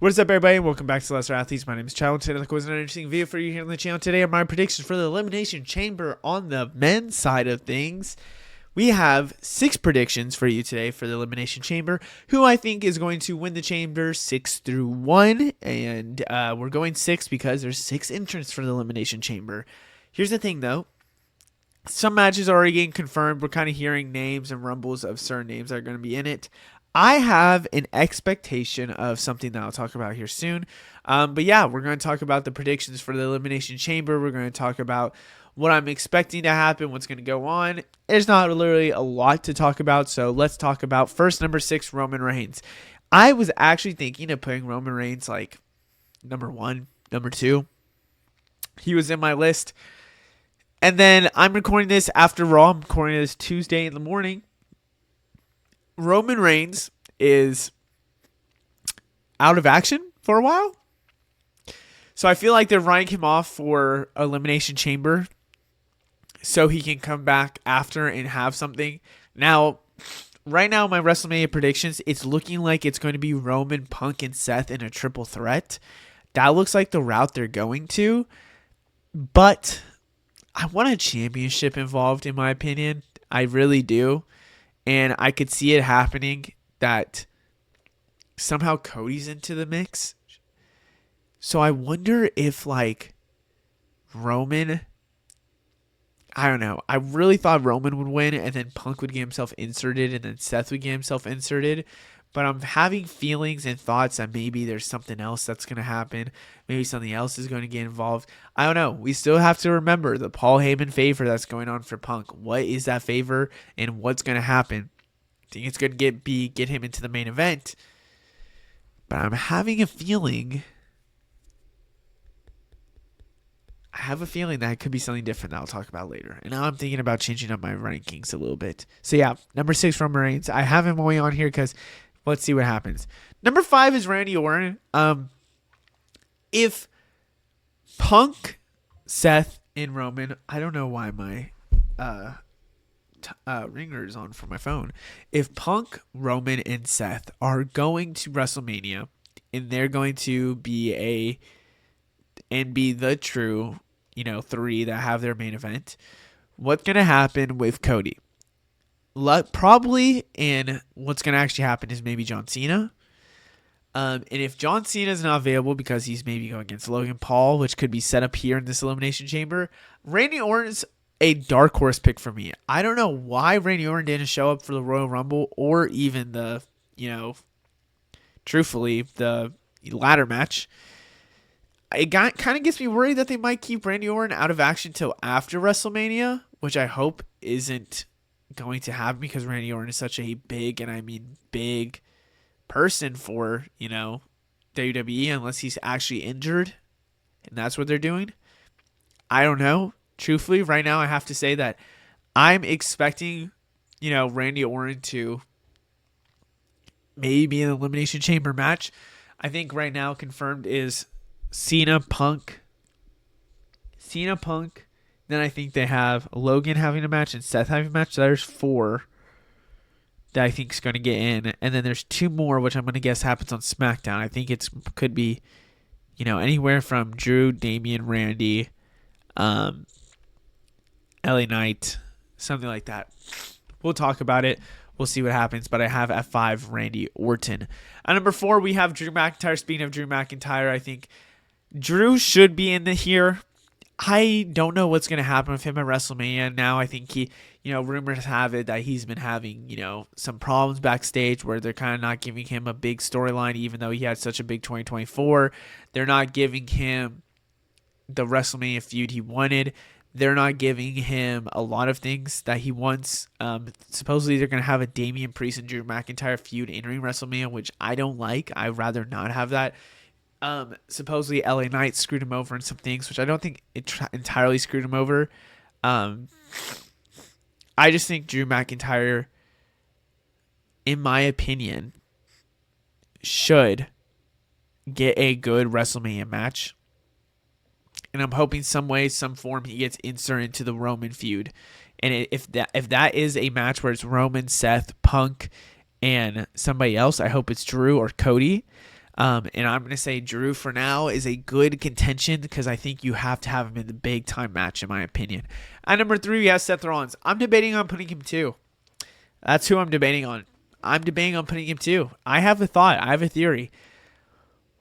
What is up, everybody? Welcome back to Lesser Athletes. My name is Chadwell. Today, was an interesting video for you here on the channel. Today are my predictions for the Elimination Chamber on the men's side of things. We have 6 predictions for you today for the Elimination Chamber, who I think is going to win the Chamber 6-1. And we're going 6 because there's 6 entrants for the Elimination Chamber. Here's the thing, though. Some matches are already getting confirmed. We're kind of hearing names and rumbles of certain names that are going to be in it. I have an expectation of something that I'll talk about here soon. But yeah, we're going to talk about the predictions for the Elimination Chamber. We're going to talk about what I'm expecting to happen, what's going to go on. There's not literally a lot to talk about, so let's talk about first number 6, Roman Reigns. I was actually thinking of putting Roman Reigns like number 1, number 2. He was in my list. And then I'm recording this after Raw. I'm recording this Tuesday in the morning. Roman Reigns is out of action for a while. So I feel like they're writing him off for Elimination Chamber so he can come back after and have something. Now, right now, my WrestleMania predictions, it's looking like it's going to be Roman, Punk, and Seth in a triple threat. That looks like the route they're going to. But I want a championship involved, in my opinion. I really do. And I could see it happening that somehow Cody's into the mix. So I wonder if, like, Roman, I don't know. I really thought Roman would win and then Punk would get himself inserted and then Seth would get himself inserted. But I'm having feelings and thoughts that maybe there's something else that's going to happen. Maybe something else is going to get involved. I don't know. We still have to remember the Paul Heyman favor that's going on for Punk. What is that favor and what's going to happen? I think it's going to get him into the main event. But I'm having a feeling. I have a feeling that it could be something different that I'll talk about later. And now I'm thinking about changing up my rankings a little bit. So yeah, number 6, Roman Reigns. I have him only on here because let's see what happens. Number 5 is Randy Orton. If Punk, Seth, and Roman, I don't know why my ringer is on for my phone. If Punk, Roman, and Seth are going to WrestleMania and they're going to be the true, 3 that have their main event, what's going to happen with Cody? Probably, and what's going to actually happen is maybe John Cena. And if John Cena is not available because he's maybe going against Logan Paul, which could be set up here in this Elimination Chamber, Randy Orton's a dark horse pick for me. I don't know why Randy Orton didn't show up for the Royal Rumble or even the, truthfully, the ladder match. It kind of gets me worried that they might keep Randy Orton out of action till after WrestleMania, which I hope isn't going to happen because Randy Orton is such a big, and I mean big, person for, WWE, unless he's actually injured, and that's what they're doing. I don't know. Truthfully, right now I have to say that I'm expecting, Randy Orton to maybe be an Elimination Chamber match. I think right now confirmed is Cena, Punk. Then I think they have Logan having a match and Seth having a match. So there's 4 that I think is going to get in. And then there's 2 more, which I'm going to guess happens on SmackDown. I think it could be, anywhere from Drew, Damian, Randy, LA Knight, something like that. We'll talk about it. We'll see what happens. But I have at 5, Randy Orton. At number 4, we have Drew McIntyre. Speaking of Drew McIntyre, I think Drew should be in here. I don't know what's going to happen with him at WrestleMania. Now I think he, rumors have it that he's been having, some problems backstage where they're kind of not giving him a big storyline, even though he had such a big 2024. They're not giving him the WrestleMania feud he wanted. They're not giving him a lot of things that he wants. Supposedly they're going to have a Damian Priest and Drew McIntyre feud entering WrestleMania, which I don't like. I'd rather not have that. Supposedly LA Knight screwed him over in some things, which I don't think it entirely screwed him over. I just think Drew McIntyre, in my opinion, should get a good WrestleMania match. And I'm hoping some way, some form, he gets inserted into the Roman feud. And if that is a match where it's Roman, Seth, Punk, and somebody else, I hope it's Drew or Cody. And I'm going to say Drew for now is a good contention because I think you have to have him in the big time match, in my opinion. At number 3, we have Seth Rollins. I'm debating on putting him 2. That's who I'm debating on. I'm debating on putting him 2. I have a thought. I have a theory.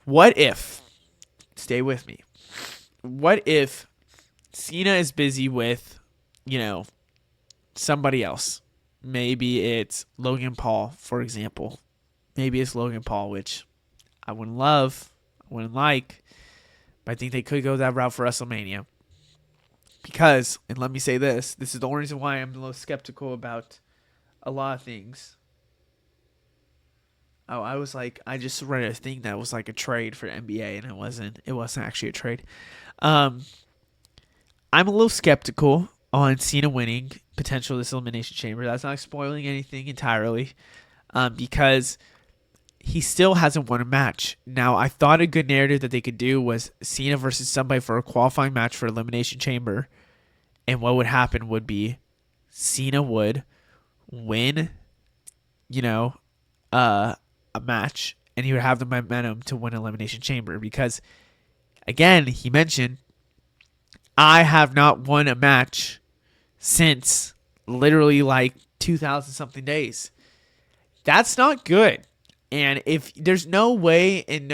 What if, stay with me, what if Cena is busy with, somebody else? Maybe it's Logan Paul, for example. Maybe it's Logan Paul, which I wouldn't love, I wouldn't like, but I think they could go that route for WrestleMania. Because, and let me say this is the only reason why I'm a little skeptical about a lot of things. Oh, I just read a thing that was like a trade for NBA, and it wasn't actually a trade. I'm a little skeptical on Cena winning potential this Elimination Chamber. That's not spoiling anything entirely, because he still hasn't won a match. Now, I thought a good narrative that they could do was Cena versus somebody for a qualifying match for Elimination Chamber. And what would happen would be Cena would win, a match. And he would have the momentum to win Elimination Chamber. Because, again, he mentioned, I have not won a match since literally like 2,000-something days. That's not good. And if there's no way in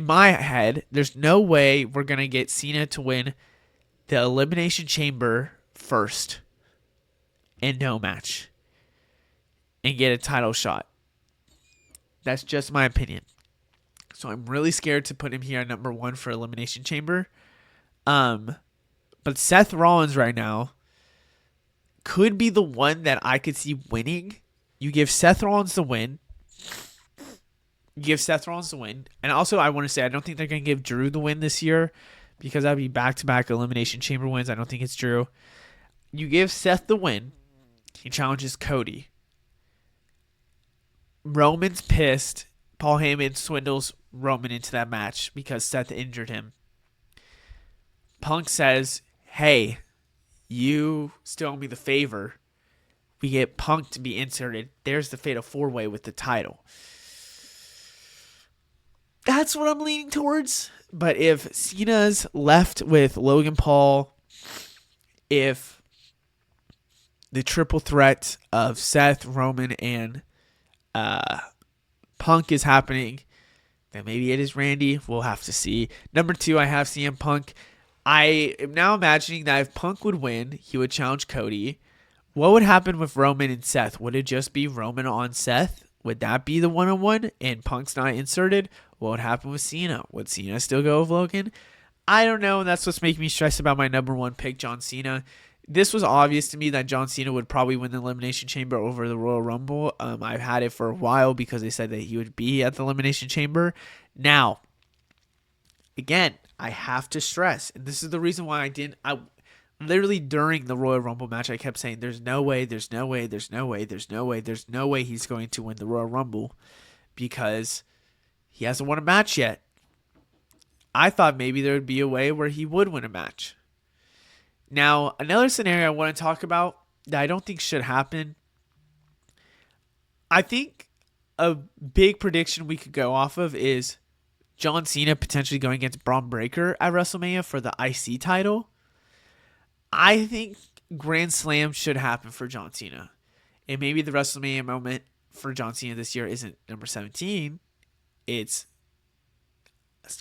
my head, there's no way we're going to get Cena to win the Elimination Chamber first in no match and get a title shot. That's just my opinion. So I'm really scared to put him here at number 1 for Elimination Chamber. But Seth Rollins right now could be the one that I could see winning. You give Seth Rollins the win. And also, I want to say, I don't think they're going to give Drew the win this year because that would be back-to-back Elimination Chamber wins. I don't think it's Drew. You give Seth the win. He challenges Cody. Roman's pissed. Paul Heyman swindles Roman into that match because Seth injured him. Punk says, hey, you still owe me the favor. We get Punk to be inserted. There's the Fatal 4-Way with the title. That's what I'm leaning towards. But if Cena's left with Logan Paul, if the triple threat of Seth, Roman, and Punk is happening, then maybe it is Randy. We'll have to see. Number 2, I have CM Punk. I am now imagining that if Punk would win, he would challenge Cody. What would happen with Roman and Seth? Would it just be Roman on Seth? Would that be the one-on-one and Punk's not inserted? What would happen with Cena? Would Cena still go with Logan? I don't know. That's what's making me stressed about my number 1 pick, John Cena. This was obvious to me that John Cena would probably win the Elimination Chamber over the Royal Rumble. I've had it for a while because they said that he would be at the Elimination Chamber. Now, again, I have to stress, and this is the reason why I literally during the Royal Rumble match, I kept saying, there's no way he's going to win the Royal Rumble because he hasn't won a match yet. I thought maybe there would be a way where he would win a match. Now, another scenario I want to talk about that I don't think should happen. I think a big prediction we could go off of is John Cena potentially going against Braun Breaker at WrestleMania for the IC title. I think Grand Slam should happen for John Cena. And maybe the WrestleMania moment for John Cena this year isn't number 17. It's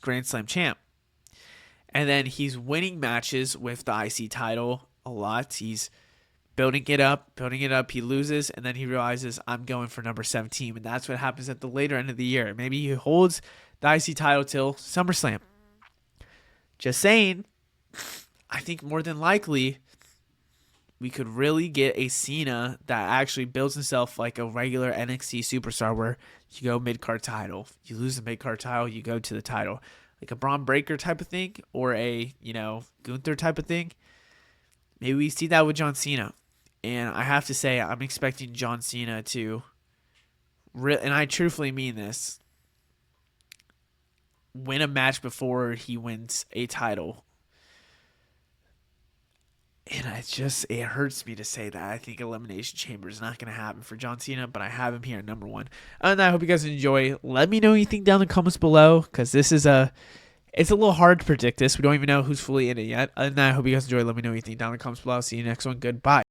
Grand Slam champ. And then he's winning matches with the IC title a lot. He's building it up. He loses, and then he realizes, I'm going for number 17. And that's what happens at the later end of the year. Maybe he holds the IC title till SummerSlam. Just saying, I think more than likely we could really get a Cena that actually builds himself like a regular NXT superstar where you go mid-card title. You lose the mid-card title, you go to the title. Like a Braun Breaker type of thing or a, Gunther type of thing. Maybe we see that with John Cena. And I have to say, I'm expecting John Cena to, and I truthfully mean this, win a match before he wins a title. And it hurts me to say that. I think Elimination Chamber is not going to happen for John Cena, but I have him here at number 1. And I hope you guys enjoy. Let me know what you think down in the comments below, because it's a little hard to predict this. We don't even know who's fully in it yet. And I hope you guys enjoy. Let me know what you think down in the comments below. See you next one. Goodbye.